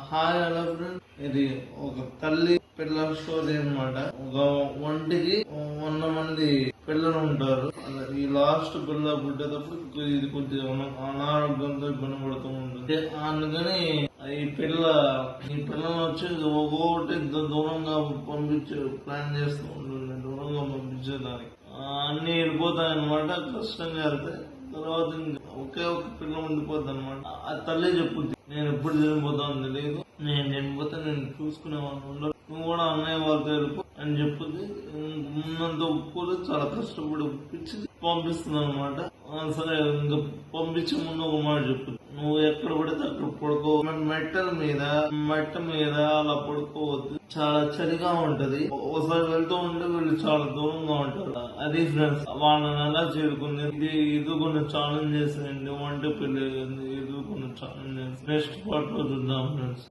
Hi hello friends, ఇది ఒక తల్లి పిల్లల స్టోరీ అన్నమాట. ఒక ఒంటికి 100 మంది పిల్లలు ఉంటారు. ఈ లాస్ట్ పిల్ల పుట్టేటప్పుడు ఇది కొంచెం అనారోగ్యంతో ఇబ్బంది పడుతూ ఉంటుంది. అందుకని ఈ పిల్లలు వచ్చి ఒక్కొక్కటి దూరంగా పంపించే ప్లాన్ చేస్తూ ఉంటుంది. దూరంగా పంపించేదానికి అన్ని వెళ్ళిపోతాయన్నమాట. కష్టంగా వెళ్తాయి. తర్వాత ఒకే ఒక పిల్ల ఉండిపోద్ది అనమాట. ఆ తల్లి చెప్పుద్ది, నేను ఎప్పుడు చనిపోతాను తెలియదు, నేను చనిపోతే నేను చూసుకునేవాడిని ఉండదు, నువ్వు కూడా అన్నయ్య వాళ్ళతో వెళ్ళిపో అని చెప్పుద్ది. ముందంతా ఒప్పుకోదు, చాలా కష్టపడి ఒప్పించి పంపిస్తుంది అనమాట. సరే ఇంకా పంపించే ముందు ఒక మాట చెప్పుద్ది, నువ్వు ఎక్కడ పడితే అక్కడ పడుకో, మెట్ట మీద అలా పడుకోవద్దు, చాలా చలిగా ఉంటది. ఒకసారి వెళ్తూ ఉంటే వీళ్ళు చాలా దూరంగా ఉంటారు. అది ఫ్రెండ్స్ వాళ్ళని ఎలా చేరుకుంది. ఇది కొన్ని ఛాలెంజ్ చేసేయండి, వంట పెళ్లి ఇది కొన్ని ఛాలెంజ్ నెక్స్ట్ పార్ట్ లో చూద్దాం ఫ్రెండ్స్.